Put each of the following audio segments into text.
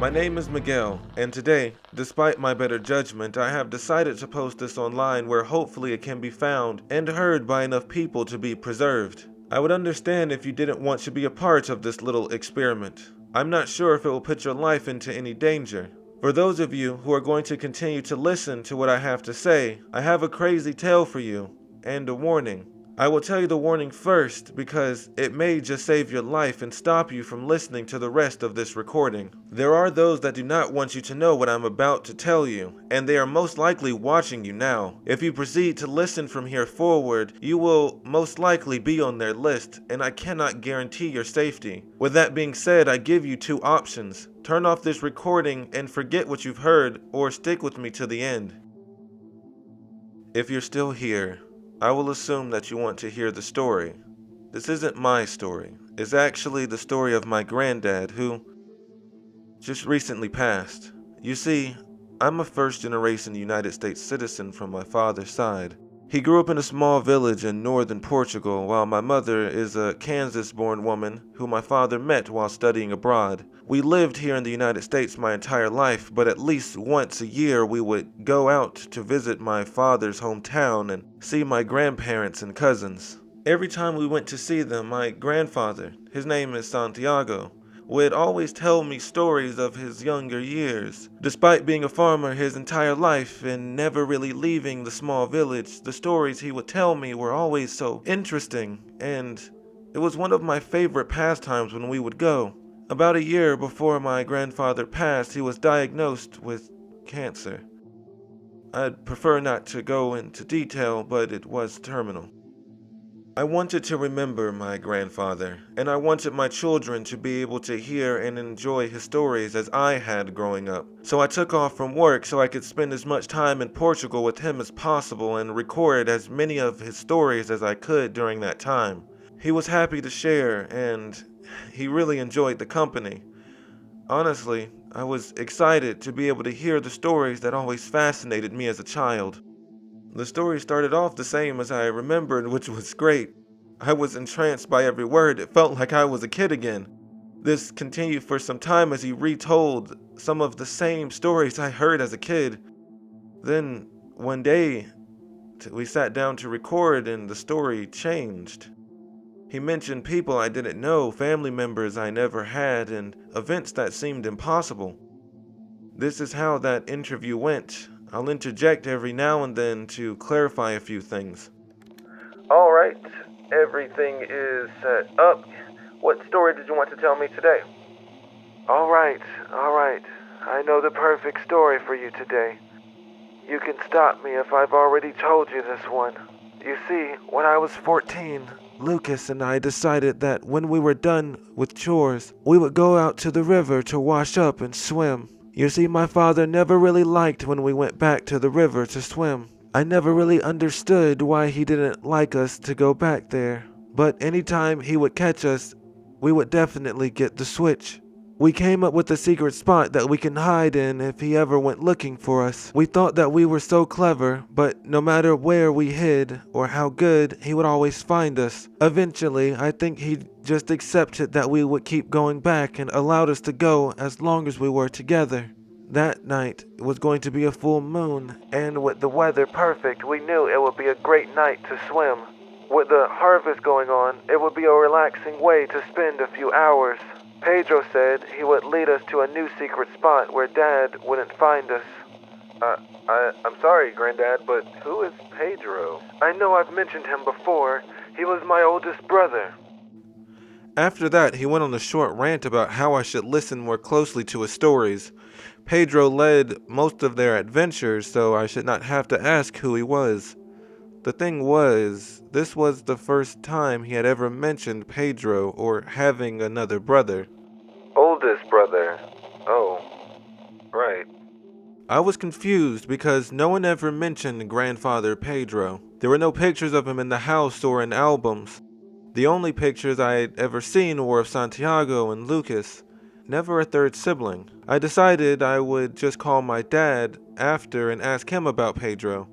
My name is Miguel, and today, despite my better judgment, I have decided to post this online where hopefully it can be found and heard by enough people to be preserved. I would understand if you didn't want to be a part of this little experiment. I'm not sure if it will put your life into any danger. For those of you who are going to continue to listen to what I have to say, I have a crazy tale for you, and a warning. I will tell you the warning first because it may just save your life and stop you from listening to the rest of this recording. There are those that do not want you to know what I'm about to tell you, and they are most likely watching you now. If you proceed to listen from here forward, you will most likely be on their list, and I cannot guarantee your safety. With that being said, I give you two options. Turn off this recording and forget what you've heard, or stick with me to the end. If you're still here, I will assume that you want to hear the story. This isn't my story. It's actually the story of my granddad who just recently passed. You see, I'm a first-generation United States citizen from my father's side. He grew up in a small village in northern Portugal, while my mother is a Kansas-born woman who my father met while studying abroad. We lived here in the United States my entire life, but at least once a year we would go out to visit my father's hometown and see my grandparents and cousins. Every time we went to see them, my grandfather, his name is Santiago, would always tell me stories of his younger years. Despite being a farmer his entire life and never really leaving the small village, the stories he would tell me were always so interesting, and it was one of my favorite pastimes when we would go. About a year before my grandfather passed, he was diagnosed with cancer. I'd prefer not to go into detail, but it was terminal. I wanted to remember my grandfather, and I wanted my children to be able to hear and enjoy his stories as I had growing up. So I took off from work so I could spend as much time in Portugal with him as possible and record as many of his stories as I could during that time. He was happy to share, and he really enjoyed the company. Honestly, I was excited to be able to hear the stories that always fascinated me as a child. The story started off the same as I remembered, which was great. I was entranced by every word. It felt like I was a kid again. This continued for some time as he retold some of the same stories I heard as a kid. Then, one day, we sat down to record and the story changed. He mentioned people I didn't know, family members I never had, and events that seemed impossible. This is how that interview went. I'll interject every now and then to clarify a few things. Alright, everything is set up. What story did you want to tell me today? Alright. I know the perfect story for you today. You can stop me if I've already told you this one. You see, when I was 14, Lucas and I decided that when we were done with chores, we would go out to the river to wash up and swim. You see, my father never really liked when we went back to the river to swim. I never really understood why he didn't like us to go back there. But anytime he would catch us, we would definitely get the switch. We came up with a secret spot that we can hide in if he ever went looking for us. We thought that we were so clever, but no matter where we hid or how good, he would always find us. Eventually, I think he just accepted that we would keep going back and allowed us to go as long as we were together. That night was going to be a full moon, and with the weather perfect, we knew it would be a great night to swim. With the harvest going on, it would be a relaxing way to spend a few hours. Pedro said he would lead us to a new secret spot where Dad wouldn't find us. I'm sorry, Granddad, but who is Pedro? I know I've mentioned him before. He was my oldest brother. After that, he went on a short rant about how I should listen more closely to his stories. Pedro led most of their adventures, so I should not have to ask who he was. The thing was, this was the first time he had ever mentioned Pedro or having another brother. Oldest brother. Oh, right. I was confused because no one ever mentioned grandfather Pedro. There were no pictures of him in the house or in albums. The only pictures I had ever seen were of Santiago and Lucas, never a third sibling. I decided I would just call my dad after and ask him about Pedro.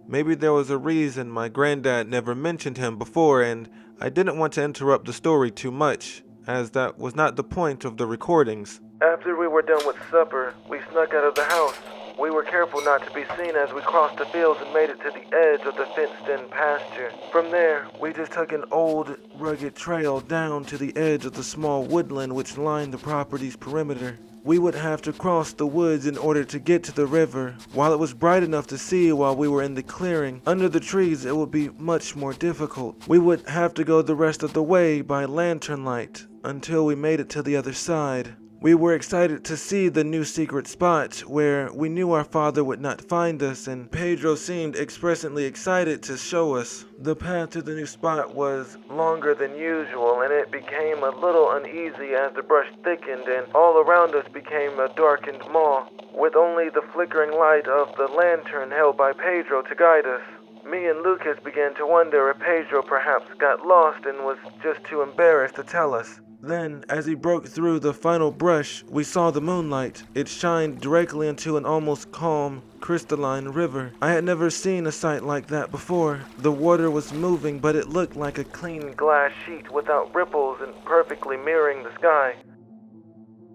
Maybe there was a reason my granddad never mentioned him before, and I didn't want to interrupt the story too much, as that was not the point of the recordings. After we were done with supper, we snuck out of the house. We were careful not to be seen as we crossed the fields and made it to the edge of the fenced-in pasture. From there, we just took an old, rugged trail down to the edge of the small woodland which lined the property's perimeter. We would have to cross the woods in order to get to the river. While it was bright enough to see while we were in the clearing, under the trees it would be much more difficult. We would have to go the rest of the way by lantern light until we made it to the other side. We were excited to see the new secret spot where we knew our father would not find us, and Pedro seemed expressively excited to show us. The path to the new spot was longer than usual, and it became a little uneasy as the brush thickened and all around us became a darkened maw, with only the flickering light of the lantern held by Pedro to guide us. Me and Lucas began to wonder if Pedro perhaps got lost and was just too embarrassed to tell us. Then, as he broke through the final brush, we saw the moonlight. It shined directly into an almost calm, crystalline river. I had never seen a sight like that before. The water was moving, but it looked like a clean glass sheet without ripples and perfectly mirroring the sky.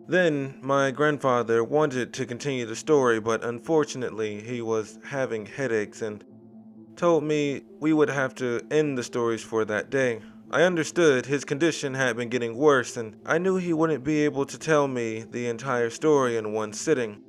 Then, my grandfather wanted to continue the story, but unfortunately, he was having headaches and told me we would have to end the stories for that day. I understood his condition had been getting worse, and I knew he wouldn't be able to tell me the entire story in one sitting.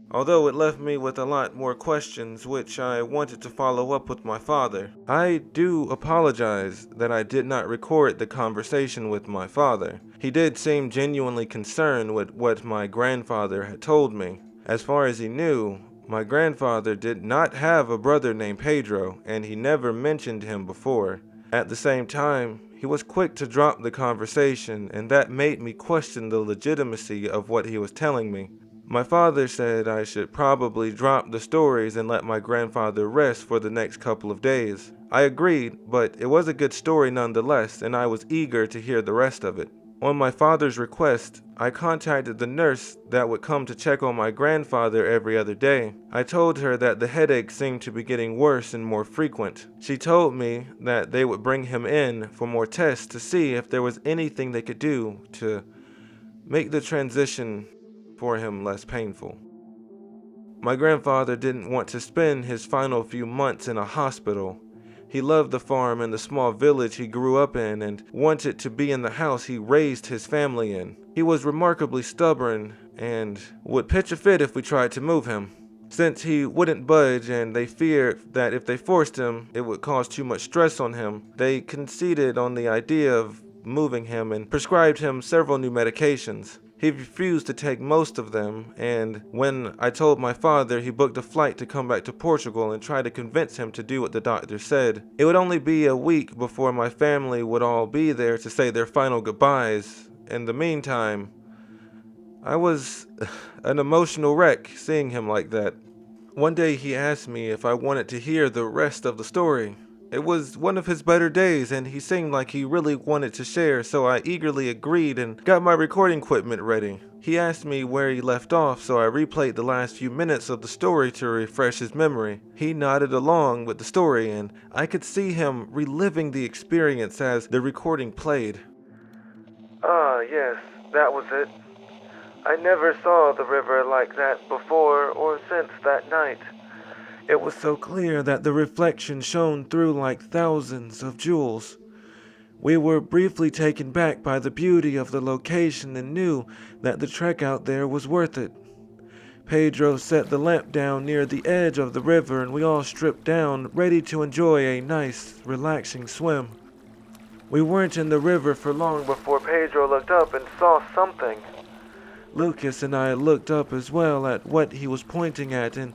Although it left me with a lot more questions which I wanted to follow up with my father. I do apologize that I did not record the conversation with my father. He did seem genuinely concerned with what my grandfather had told me. As far as he knew, my grandfather did not have a brother named Pedro, and he never mentioned him before. At the same time, he was quick to drop the conversation, and that made me question the legitimacy of what he was telling me. My father said I should probably drop the stories and let my grandfather rest for the next couple of days. I agreed, but it was a good story nonetheless, and I was eager to hear the rest of it. On my father's request, I contacted the nurse that would come to check on my grandfather every other day. I told her that the headaches seemed to be getting worse and more frequent. She told me that they would bring him in for more tests to see if there was anything they could do to make the transition for him less painful. My grandfather didn't want to spend his final few months in a hospital. He loved the farm and the small village he grew up in and wanted to be in the house he raised his family in. He was remarkably stubborn and would pitch a fit if we tried to move him. Since he wouldn't budge and they feared that if they forced him, it would cause too much stress on him, they conceded on the idea of moving him and prescribed him several new medications. He refused to take most of them, and when I told my father, he booked a flight to come back to Portugal and tried to convince him to do what the doctor said. It would only be a week before my family would all be there to say their final goodbyes. In the meantime, I was an emotional wreck seeing him like that. One day he asked me if I wanted to hear the rest of the story. It was one of his better days, and he seemed like he really wanted to share, so I eagerly agreed and got my recording equipment ready. He asked me where he left off, so I replayed the last few minutes of the story to refresh his memory. He nodded along with the story, and I could see him reliving the experience as the recording played. Yes, that was it. I never saw the river like that before or since that night. It was so clear that the reflection shone through like thousands of jewels. We were briefly taken back by the beauty of the location and knew that the trek out there was worth it. Pedro set the lamp down near the edge of the river and we all stripped down, ready to enjoy a nice, relaxing swim. We weren't in the river for long before Pedro looked up and saw something. Lucas and I looked up as well at what he was pointing at, and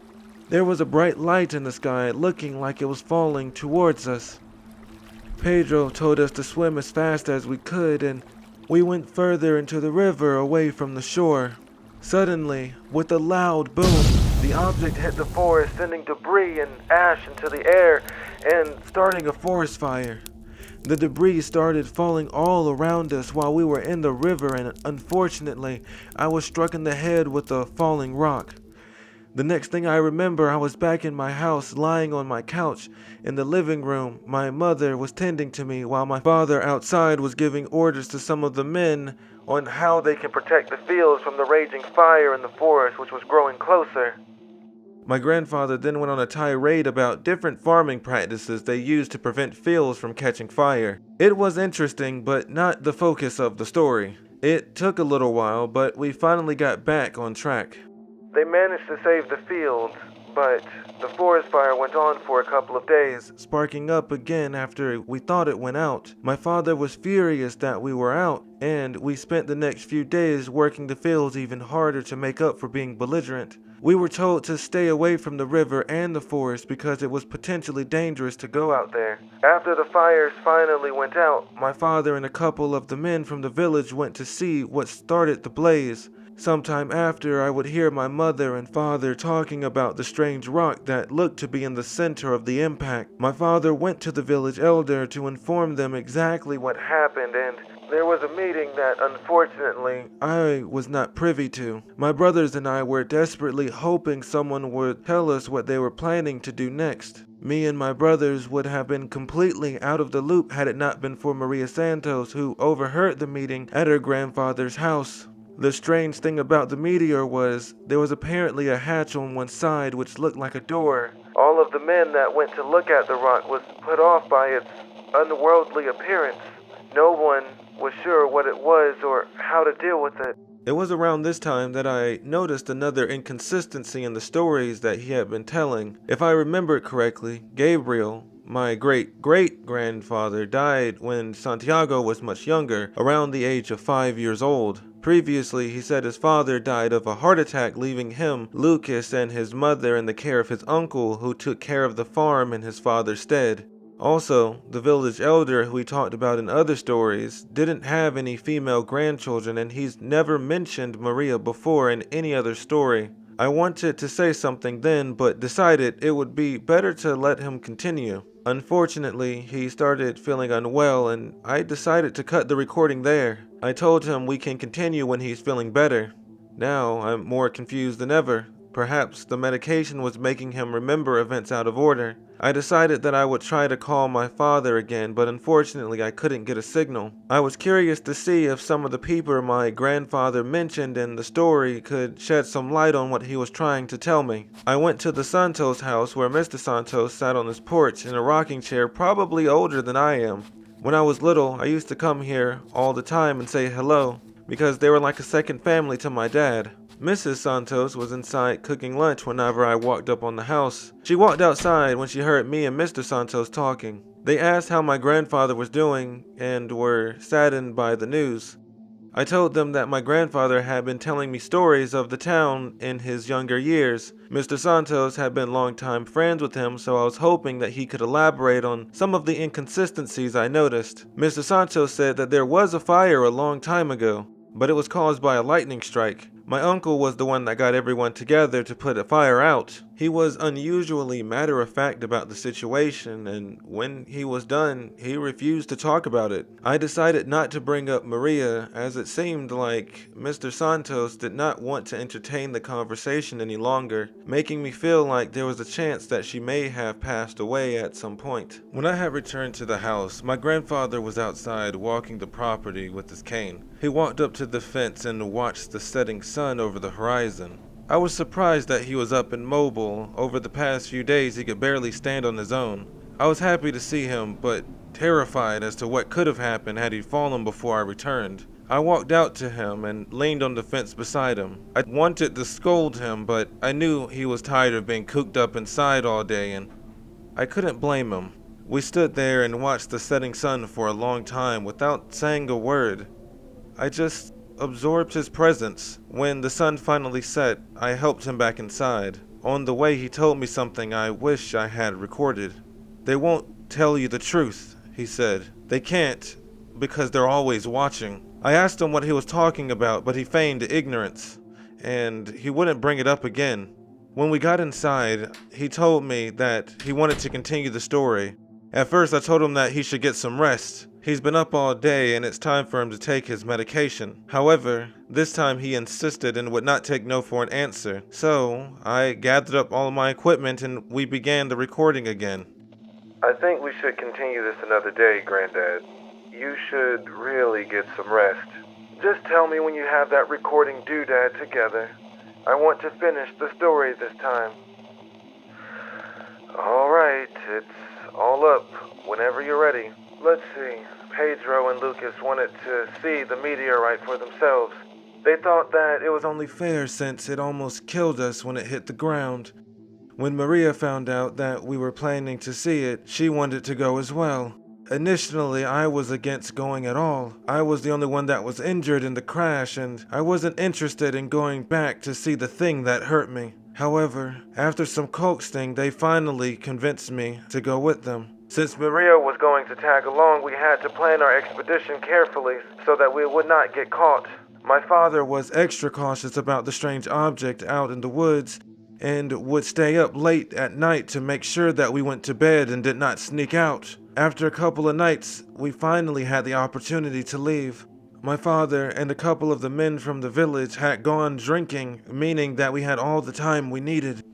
there was a bright light in the sky, looking like it was falling towards us. Pedro told us to swim as fast as we could, and we went further into the river away from the shore. Suddenly, with a loud boom, the object hit the forest, sending debris and ash into the air and starting a forest fire. The debris started falling all around us while we were in the river, and unfortunately, I was struck in the head with a falling rock. The next thing I remember, I was back in my house, lying on my couch in the living room. My mother was tending to me while my father outside was giving orders to some of the men on how they can protect the fields from the raging fire in the forest, which was growing closer. My grandfather then went on a tirade about different farming practices they used to prevent fields from catching fire. It was interesting, but not the focus of the story. It took a little while, but we finally got back on track. They managed to save the fields, but the forest fire went on for a couple of days, sparking up again after we thought it went out. My father was furious that we were out, and we spent the next few days working the fields even harder to make up for being belligerent. We were told to stay away from the river and the forest because it was potentially dangerous to go out there. After the fires finally went out, my father and a couple of the men from the village went to see what started the blaze. Sometime after, I would hear my mother and father talking about the strange rock that looked to be in the center of the impact. My father went to the village elder to inform them exactly what happened, and there was a meeting that, unfortunately, I was not privy to. My brothers and I were desperately hoping someone would tell us what they were planning to do next. Me and my brothers would have been completely out of the loop had it not been for Maria Santos, who overheard the meeting at her grandfather's house. The strange thing about the meteor was there was apparently a hatch on one side which looked like a door. All of the men that went to look at the rock was put off by its unworldly appearance. No one was sure what it was or how to deal with it. It was around this time that I noticed another inconsistency in the stories that he had been telling. If I remember correctly, Gabriel, my great-great-grandfather, died when Santiago was much younger, around the age of 5 years old. Previously, he said his father died of a heart attack, leaving him, Lucas, and his mother in the care of his uncle, who took care of the farm in his father's stead. Also, the village elder, who we talked about in other stories, didn't have any female grandchildren, and he's never mentioned Maria before in any other story. I wanted to say something then, but decided it would be better to let him continue. Unfortunately, he started feeling unwell, and I decided to cut the recording there. I told him we can continue when he's feeling better. Now, I'm more confused than ever. Perhaps the medication was making him remember events out of order. I decided that I would try to call my father again, but unfortunately I couldn't get a signal. I was curious to see if some of the people my grandfather mentioned in the story could shed some light on what he was trying to tell me. I went to the Santos house where Mr. Santos sat on his porch in a rocking chair, probably older than I am. When I was little, I used to come here all the time and say hello, because they were like a second family to my dad. Mrs. Santos was inside cooking lunch whenever I walked up on the house. She walked outside when she heard me and Mr. Santos talking. They asked how my grandfather was doing and were saddened by the news. I told them that my grandfather had been telling me stories of the town in his younger years. Mr. Santos had been longtime friends with him, so I was hoping that he could elaborate on some of the inconsistencies I noticed. Mr. Santos said that there was a fire a long time ago, but it was caused by a lightning strike. My uncle was the one that got everyone together to put a fire out. He was unusually matter-of-fact about the situation, and when he was done, he refused to talk about it. I decided not to bring up Maria, as it seemed like Mr. Santos did not want to entertain the conversation any longer, making me feel like there was a chance that she may have passed away at some point. When I had returned to the house, my grandfather was outside walking the property with his cane. He walked up to the fence and watched the setting sun over the horizon. I was surprised that he was up and mobile. Over the past few days, he could barely stand on his own. I was happy to see him, but terrified as to what could have happened had he fallen before I returned. I walked out to him and leaned on the fence beside him. I wanted to scold him, but I knew he was tired of being cooped up inside all day, and I couldn't blame him. We stood there and watched the setting sun for a long time without saying a word. I just absorbed his presence. When the sun finally set, I helped him back inside. On the way, he told me something I wish I had recorded. "They won't tell you the truth," he said. "They can't, because they're always watching." I asked him what he was talking about, but he feigned ignorance, and he wouldn't bring it up again. When we got inside, he told me that he wanted to continue the story. At first, I told him that he should get some rest. He's been up all day and it's time for him to take his medication. However, this time he insisted and would not take no for an answer. So, I gathered up all my equipment and we began the recording again. I think we should continue this another day, Granddad. You should really get some rest. Just tell me when you have that recording doodad together. I want to finish the story this time. Alright, it's all up whenever you're ready. Let's see. Pedro and Lucas wanted to see the meteorite for themselves. They thought that it was only fair since it almost killed us when it hit the ground. When Maria found out that we were planning to see it, she wanted to go as well. Initially, I was against going at all. I was the only one that was injured in the crash, and I wasn't interested in going back to see the thing that hurt me. However, after some coaxing, they finally convinced me to go with them. Since Maria was going to tag along, we had to plan our expedition carefully so that we would not get caught. My father was extra cautious about the strange object out in the woods and would stay up late at night to make sure that we went to bed and did not sneak out. After a couple of nights, we finally had the opportunity to leave. My father and a couple of the men from the village had gone drinking, meaning that we had all the time we needed.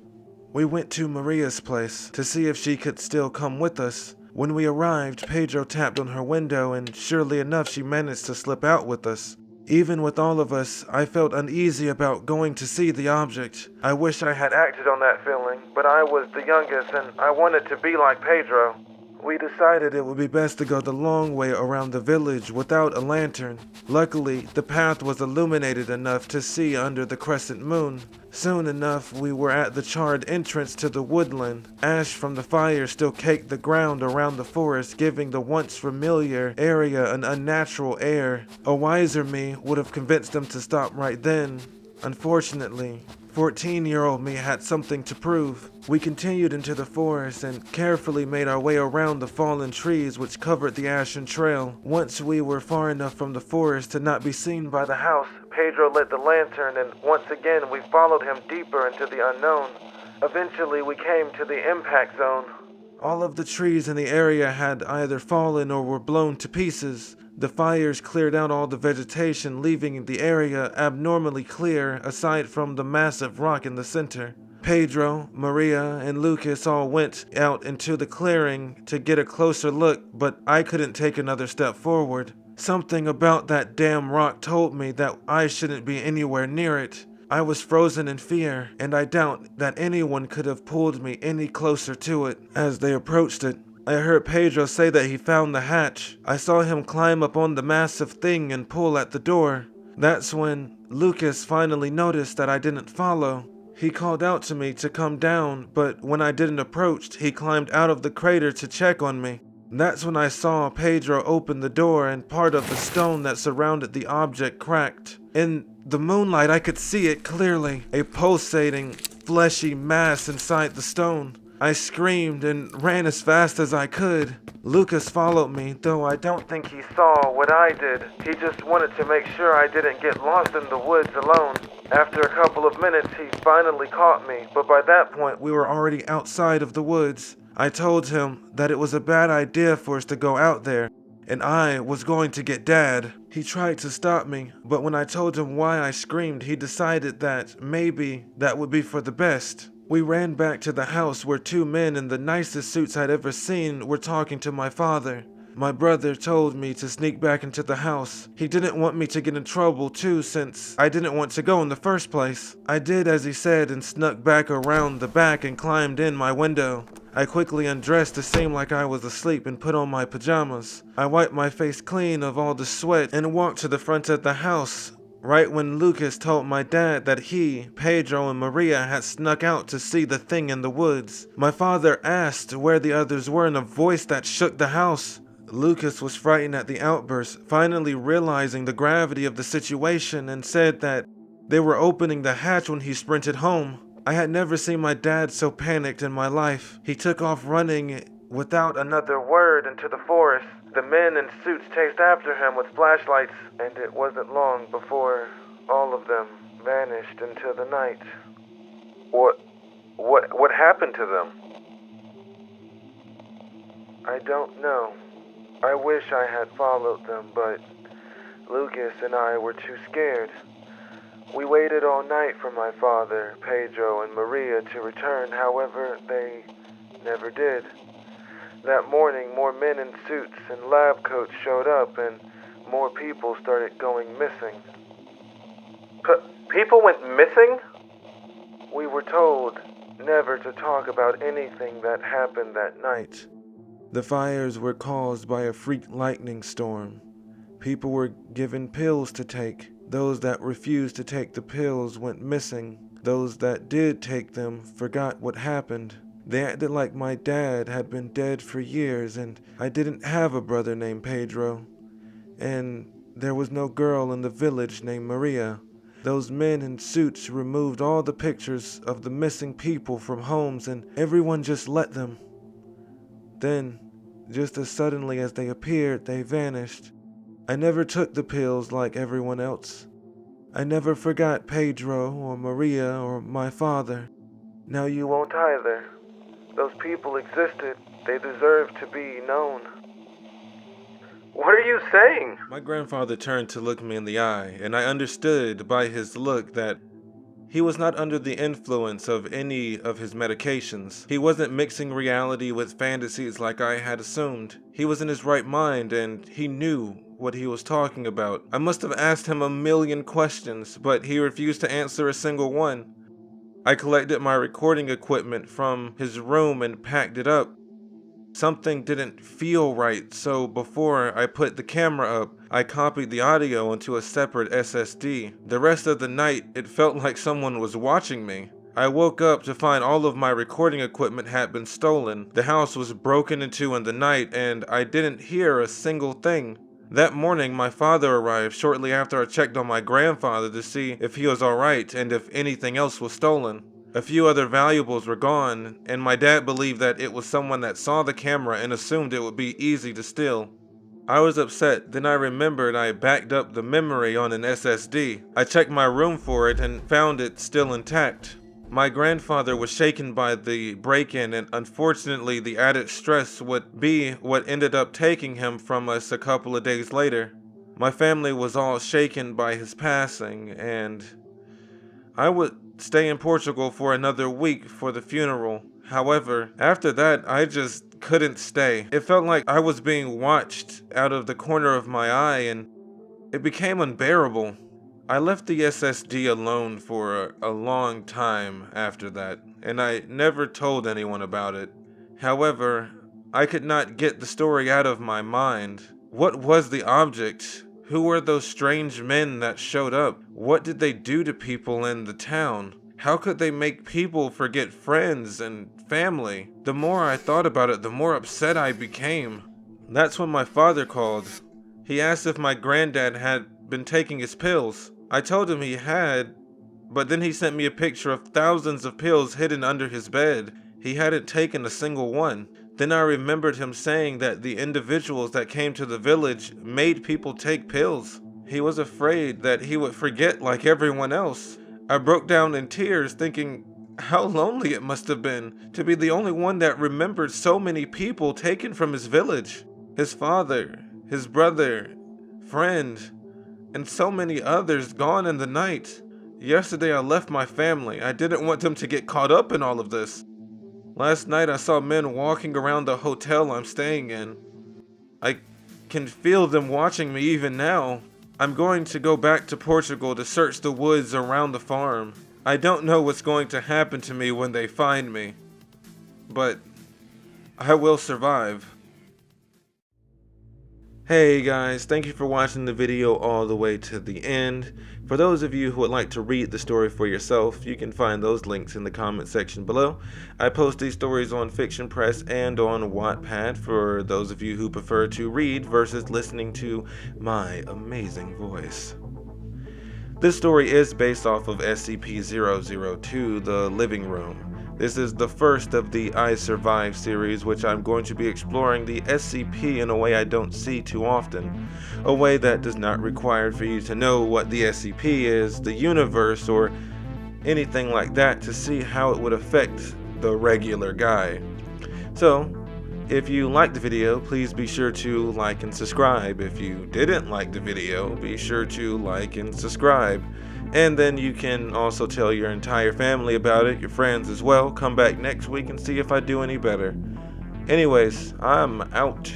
We went to Maria's place to see if she could still come with us. When we arrived, Pedro tapped on her window and surely enough she managed to slip out with us. Even with all of us, I felt uneasy about going to see the object. I wish I had acted on that feeling, but I was the youngest and I wanted to be like Pedro. We decided it would be best to go the long way around the village without a lantern. Luckily, the path was illuminated enough to see under the crescent moon. Soon enough, we were at the charred entrance to the woodland. Ash from the fire still caked the ground around the forest, giving the once familiar area an unnatural air. A wiser me would have convinced them to stop right then. Unfortunately, 14-year-old me had something to prove. We continued into the forest and carefully made our way around the fallen trees which covered the ashen trail. Once we were far enough from the forest to not be seen by the house, Pedro lit the lantern and once again we followed him deeper into the unknown. Eventually we came to the impact zone. All of the trees in the area had either fallen or were blown to pieces. The fires cleared out all the vegetation, leaving the area abnormally clear aside from the massive rock in the center. Pedro, Maria, and Lucas all went out into the clearing to get a closer look, but I couldn't take another step forward. Something about that damn rock told me that I shouldn't be anywhere near it. I was frozen in fear, and I doubt that anyone could have pulled me any closer to it. As they approached it, I heard Pedro say that he found the hatch. I saw him climb up on the massive thing and pull at the door. That's when Lucas finally noticed that I didn't follow. He called out to me to come down, but when I didn't approach, he climbed out of the crater to check on me. That's when I saw Pedro open the door and part of the stone that surrounded the object cracked. In the moonlight, I could see it clearly, a pulsating, fleshy mass inside the stone. I screamed and ran as fast as I could. Lucas followed me, though I don't think he saw what I did. He just wanted to make sure I didn't get lost in the woods alone. After a couple of minutes, he finally caught me, but by that point, we were already outside of the woods. I told him that it was a bad idea for us to go out there, and I was going to get Dad. He tried to stop me, but when I told him why I screamed, he decided that maybe that would be for the best. We ran back to the house where two men in the nicest suits I'd ever seen were talking to my father. My brother told me to sneak back into the house. He didn't want me to get in trouble too, since I didn't want to go in the first place. I did as he said and snuck back around the back and climbed in my window. I quickly undressed to seem like I was asleep and put on my pajamas. I wiped my face clean of all the sweat and walked to the front of the house. Right when Lucas told my dad that he, Pedro, and Maria had snuck out to see the thing in the woods. My father asked where the others were in a voice that shook the house. Lucas was frightened at the outburst, finally realizing the gravity of the situation, and said that they were opening the hatch when he sprinted home. I had never seen my dad so panicked in my life. He took off running without another word into the forest. The men in suits chased after him with flashlights, and it wasn't long before all of them vanished into the night. What happened to them? I don't know. I wish I had followed them, but Lucas and I were too scared. We waited all night for my father, Pedro, and Maria to return. However, they never did. That morning, more men in suits and lab coats showed up, and more people started going missing. People went missing? We were told never to talk about anything that happened that night. The fires were caused by a freak lightning storm. People were given pills to take. Those that refused to take the pills went missing. Those that did take them forgot what happened. They acted like my dad had been dead for years, and I didn't have a brother named Pedro. And there was no girl in the village named Maria. Those men in suits removed all the pictures of the missing people from homes, and everyone just let them. Then, just as suddenly as they appeared, they vanished. I never took the pills like everyone else. I never forgot Pedro or Maria or my father. Now you won't either. Those people existed. They deserve to be known. What are you saying? My grandfather turned to look me in the eye, and I understood by his look that he was not under the influence of any of his medications. He wasn't mixing reality with fantasies like I had assumed. He was in his right mind, and he knew what he was talking about. I must have asked him a million questions, but he refused to answer a single one. I collected my recording equipment from his room and packed it up. Something didn't feel right, so before I put the camera up, I copied the audio into a separate SSD. The rest of the night, it felt like someone was watching me. I woke up to find all of my recording equipment had been stolen. The house was broken into in the night, and I didn't hear a single thing. That morning, my father arrived shortly after I checked on my grandfather to see if he was alright and if anything else was stolen. A few other valuables were gone, and my dad believed that it was someone that saw the camera and assumed it would be easy to steal. I was upset, then I remembered I backed up the memory on an SSD. I checked my room for it and found it still intact. My grandfather was shaken by the break-in, and unfortunately the added stress would be what ended up taking him from us a couple of days later. My family was all shaken by his passing, and I would stay in Portugal for another week for the funeral. However, after that, I just couldn't stay. It felt like I was being watched out of the corner of my eye, and it became unbearable. I left the SSD alone for a long time after that, and I never told anyone about it. However, I could not get the story out of my mind. What was the object? Who were those strange men that showed up? What did they do to people in the town? How could they make people forget friends and family? The more I thought about it, the more upset I became. That's when my father called. He asked if my granddad had been taking his pills. I told him he had, but then he sent me a picture of thousands of pills hidden under his bed. He hadn't taken a single one. Then I remembered him saying that the individuals that came to the village made people take pills. He was afraid that he would forget like everyone else. I broke down in tears, thinking how lonely it must have been to be the only one that remembered so many people taken from his village. His father, his brother, friend, and so many others gone in the night. Yesterday I left my family. I didn't want them to get caught up in all of this. Last night I saw men walking around the hotel I'm staying in. I can feel them watching me even now. I'm going to go back to Portugal to search the woods around the farm. I don't know what's going to happen to me when they find me, but I will survive. Hey guys, thank you for watching the video all the way to the end. For those of you who would like to read the story for yourself, you can find those links in the comment section below. I post these stories on Fiction Press and on Wattpad for those of you who prefer to read versus listening to my amazing voice. This story is based off of SCP-002, The Living Room. This is the first of the I Survive series, which I'm going to be exploring the SCP in a way I don't see too often. A way that does not require for you to know what the SCP is, the universe, or anything like that to see how it would affect the regular guy. So, If you liked the video, please be sure to like and subscribe. If you didn't like the video, be sure to like and subscribe. And then you can also tell your entire family about it, your friends as well. Come back next week and see if I do any better. Anyways, I'm out.